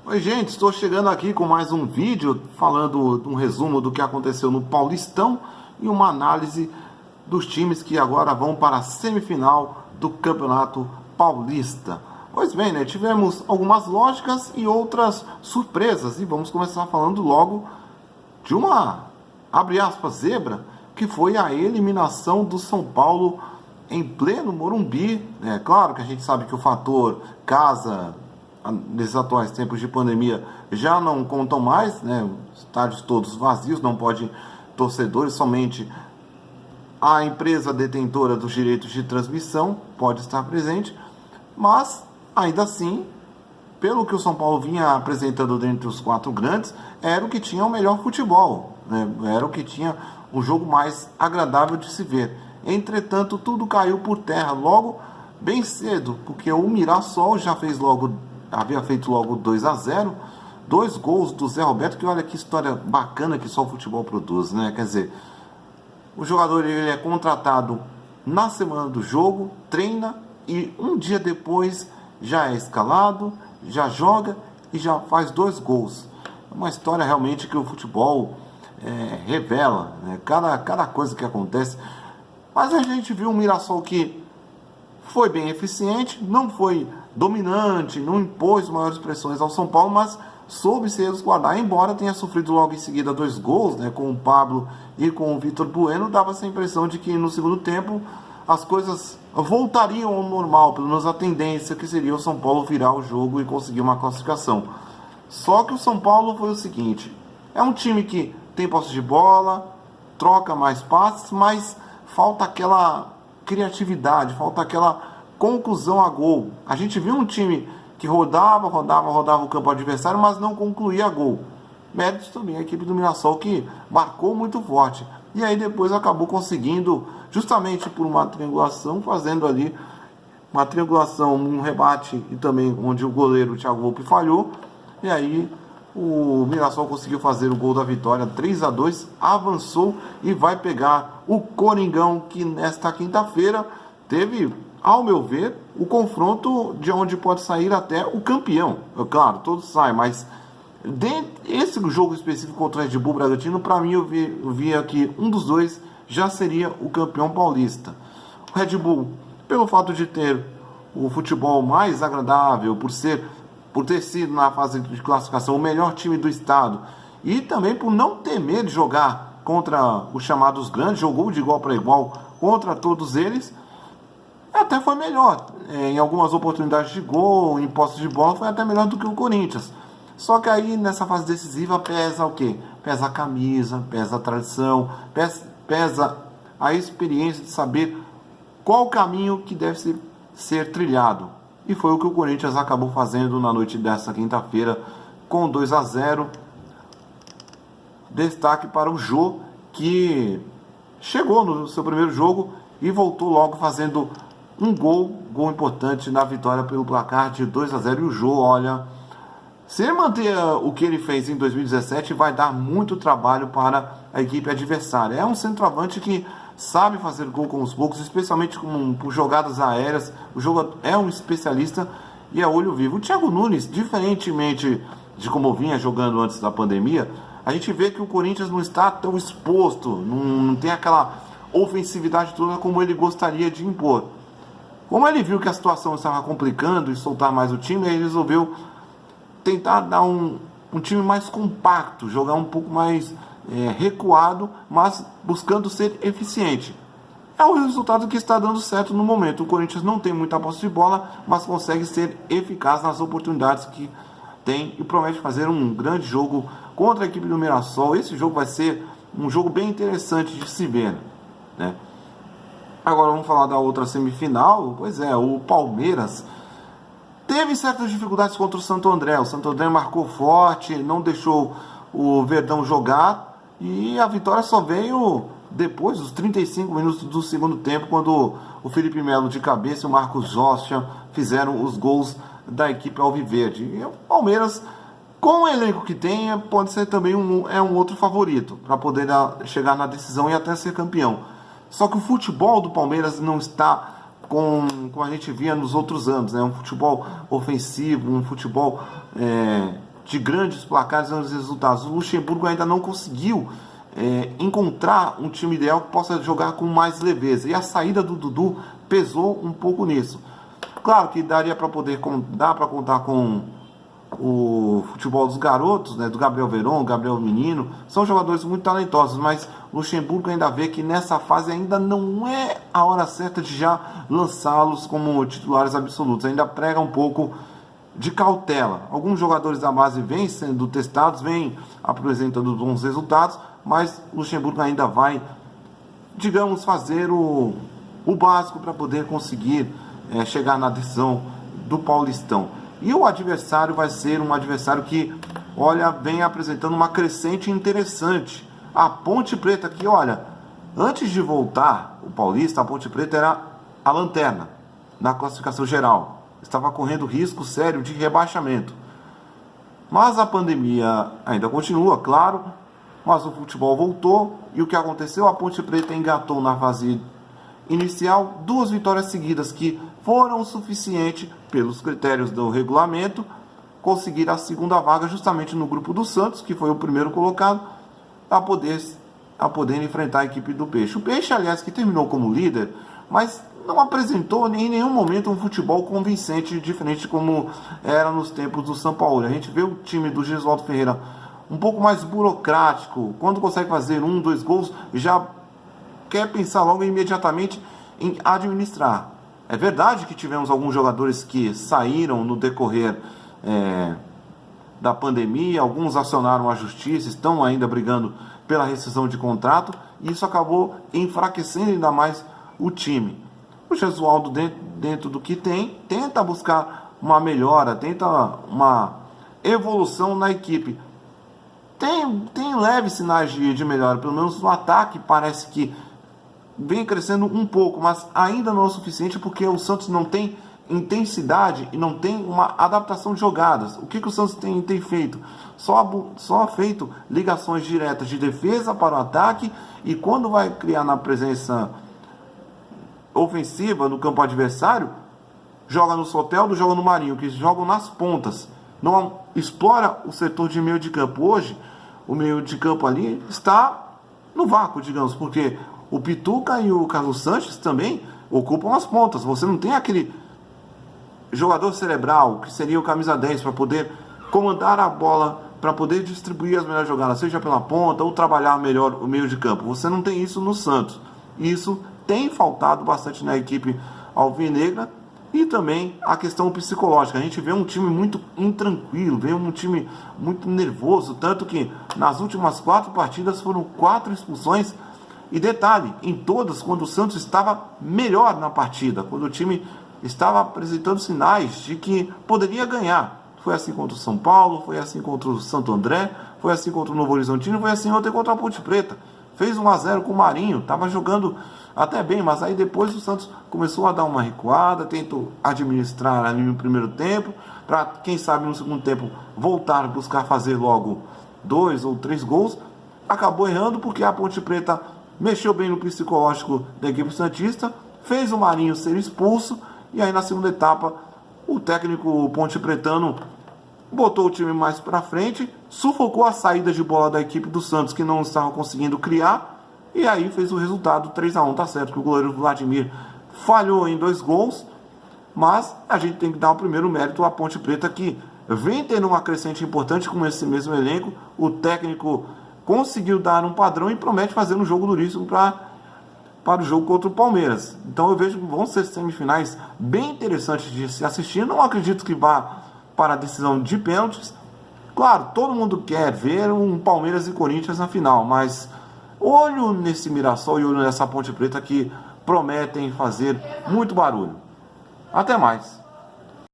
Oi, gente, estou chegando aqui com mais um vídeo falando de um resumo do que aconteceu no Paulistão e uma análise dos times que agora vão para a semifinal do Campeonato Paulista. Pois bem, né, tivemos algumas lógicas e outras surpresas e vamos começar falando logo de uma, abre aspas, zebra, que foi a eliminação do São Paulo em pleno Morumbi. É claro que a gente sabe que o fator casa nesses atuais tempos de pandemia já não contam mais, né? Os estádios todos vazios, não pode torcedores, somente a empresa detentora dos direitos de transmissão pode estar presente, mas ainda assim, pelo que o São Paulo vinha apresentando dentre os quatro grandes, era o que tinha o melhor futebol, né? Era o que tinha um jogo mais agradável de se ver. Entretanto, tudo caiu por terra logo bem cedo, porque o Mirassol já havia feito logo 2-0, dois gols do Zé Roberto, que olha que história bacana que só o futebol produz, né? Quer dizer, o jogador ele é contratado na semana do jogo, treina e um dia depois já é escalado, já joga e já faz dois gols. É uma história realmente que o futebol revela, né? Cada coisa que acontece. Mas a gente viu um Mirassol que foi bem eficiente, não foi dominante, não impôs maiores pressões ao São Paulo, mas soube se resguardar, embora tenha sofrido logo em seguida dois gols, né, com o Pablo e com o Vitor Bueno. Dava-se a impressão de que no segundo tempo as coisas voltariam ao normal, pelo menos a tendência que seria o São Paulo virar o jogo e conseguir uma classificação. Só que o São Paulo foi o seguinte: é um time que tem posse de bola, troca mais passes, mas falta aquela criatividade, falta aquela conclusão a gol. A gente viu um time que rodava o campo adversário, mas não concluía gol. Méritos também a equipe do Mirassol, que marcou muito forte. E aí depois acabou conseguindo, justamente por uma triangulação, fazendo ali uma triangulação, um rebate e também onde o goleiro Thiago Volpi falhou. E aí o Mirassol conseguiu fazer o gol da vitória, 3-2, avançou e vai pegar o Coringão, que nesta quinta-feira teve, ao meu ver, o confronto de onde pode sair até o campeão. Claro, todos saem, mas esse jogo específico contra o Red Bull Bragantino, para mim eu via que um dos dois já seria o campeão paulista. O Red Bull, pelo fato de ter o futebol mais agradável, por ter sido na fase de classificação o melhor time do estado e também por não temer de jogar contra os chamados grandes, jogou de igual para igual contra todos eles, até foi melhor. Em algumas oportunidades de gol, em posse de bola, foi até melhor do que o Corinthians. Só que aí nessa fase decisiva pesa o quê? Pesa a camisa, pesa a tradição, pesa a experiência de saber qual o caminho que deve ser trilhado. E foi o que o Corinthians acabou fazendo na noite desta quinta-feira, com 2-0. Destaque para o Jô, que chegou no seu primeiro jogo e voltou logo fazendo um gol importante na vitória pelo placar de 2-0. E o Jô, olha, se ele manter o que ele fez em 2017, vai dar muito trabalho para a equipe adversária. É um centroavante que sabe fazer gol com os poucos, especialmente por jogadas aéreas. O jogo é um especialista e é olho vivo. O Thiago Nunes, diferentemente de como vinha jogando antes da pandemia, a gente vê que o Corinthians não está tão exposto, não tem aquela ofensividade toda como ele gostaria de impor. Como ele viu que a situação estava complicando e soltar mais o time, ele resolveu tentar dar um time mais compacto, jogar um pouco mais recuado, mas buscando ser eficiente. É o resultado que está dando certo no momento. O Corinthians não tem muita posse de bola, mas consegue ser eficaz nas oportunidades que tem e promete fazer um grande jogo contra a equipe do Mirassol. Esse jogo vai ser um jogo bem interessante de se ver, né? Agora vamos falar da outra semifinal. Pois é, o Palmeiras teve certas dificuldades contra o Santo André. O Santo André marcou forte, não deixou o Verdão jogar, e a vitória só veio depois dos 35 minutos do segundo tempo, quando o Felipe Melo de cabeça e o Marcos Rocha fizeram os gols da equipe alviverde. E o Palmeiras, com o elenco que tem, pode ser também um outro favorito para poder chegar na decisão e até ser campeão. Só que o futebol do Palmeiras não está como a gente via nos outros anos, né? Um futebol ofensivo, um futebol de grandes placares, grandes resultados. O Luxemburgo ainda não conseguiu encontrar um time ideal que possa jogar com mais leveza. E a saída do Dudu pesou um pouco nisso. Claro que dá para contar com o futebol dos garotos, né, do Gabriel Veron, Gabriel Menino, são jogadores muito talentosos, mas o Luxemburgo ainda vê que nessa fase ainda não é a hora certa de já lançá-los como titulares absolutos, ainda prega um pouco de cautela. Alguns jogadores da base vêm sendo testados, vêm apresentando bons resultados, mas o Luxemburgo ainda vai, digamos, fazer o básico para poder conseguir chegar na decisão do Paulistão. E o adversário vai ser um adversário que, olha, vem apresentando uma crescente interessante. A Ponte Preta aqui, olha, antes de voltar o Paulista, a Ponte Preta era a lanterna na classificação geral. Estava correndo risco sério de rebaixamento. Mas a pandemia ainda continua, claro, mas o futebol voltou e o que aconteceu? A Ponte Preta engatou na fase inicial 2 vitórias seguidas que foram suficientes pelos critérios do regulamento conseguir a segunda vaga justamente no grupo do Santos, que foi o primeiro colocado, a poder enfrentar a equipe do Peixe. O Peixe, aliás, que terminou como líder, mas não apresentou em nenhum momento um futebol convincente, diferente como era nos tempos do São Paulo. A gente vê o time do Gesualdo Ferreira um pouco mais burocrático, quando consegue fazer 1, 2 gols, já quer pensar logo imediatamente em administrar. É verdade que tivemos alguns jogadores que saíram no decorrer da pandemia, alguns acionaram a justiça, estão ainda brigando pela rescisão de contrato, e isso acabou enfraquecendo ainda mais o time. O Gesualdo, dentro do que tem, tenta buscar uma melhora, tenta uma evolução na equipe. Tem leves sinais de melhora, pelo menos no ataque parece que vem crescendo um pouco, mas ainda não é o suficiente porque o Santos não tem intensidade e não tem uma adaptação de jogadas. O que o Santos tem feito? Só feito ligações diretas de defesa para o ataque, e quando vai criar na presença ofensiva no campo adversário, joga no Soteldo, joga no Marinho, que jogam nas pontas. Não explora o setor de meio de campo. Hoje, o meio de campo ali está no vácuo, digamos, porque o Pituca e o Carlos Sanches também ocupam as pontas. Você não tem aquele jogador cerebral, que seria o camisa 10, para poder comandar a bola, para poder distribuir as melhores jogadas, seja pela ponta ou trabalhar melhor o meio de campo. Você não tem isso no Santos. Isso tem faltado bastante na equipe alvinegra. E também a questão psicológica. A gente vê um time muito intranquilo, vê um time muito nervoso, tanto que nas últimas 4 partidas foram 4 expulsões. E detalhe, em todas, quando o Santos estava melhor na partida, quando o time estava apresentando sinais de que poderia ganhar. Foi assim contra o São Paulo, foi assim contra o Santo André, foi assim contra o Novo Horizontino, foi assim ontem contra a Ponte Preta. Fez 1-0 com o Marinho, estava jogando até bem, mas aí depois o Santos começou a dar uma recuada, tentou administrar ali no primeiro tempo, para quem sabe no segundo tempo voltar a buscar fazer logo 2 ou 3 gols. Acabou errando porque a Ponte Preta mexeu bem no psicológico da equipe santista, fez o Marinho ser expulso, e aí na segunda etapa o técnico ponte pretano botou o time mais para frente, sufocou a saída de bola da equipe do Santos, que não estava conseguindo criar, e aí fez o resultado 3-1. Tá certo que o goleiro Vladimir falhou em 2 gols, mas a gente tem que dar o primeiro mérito à Ponte Preta, que vem tendo uma crescente importante com esse mesmo elenco. O técnico conseguiu dar um padrão e promete fazer um jogo duríssimo para o jogo contra o Palmeiras. Então eu vejo que vão ser semifinais bem interessantes de se assistir. Não acredito que vá para a decisão de pênaltis. Claro, todo mundo quer ver um Palmeiras e Corinthians na final, mas olho nesse Mirassol e olho nessa Ponte Preta que prometem fazer muito barulho. Até mais.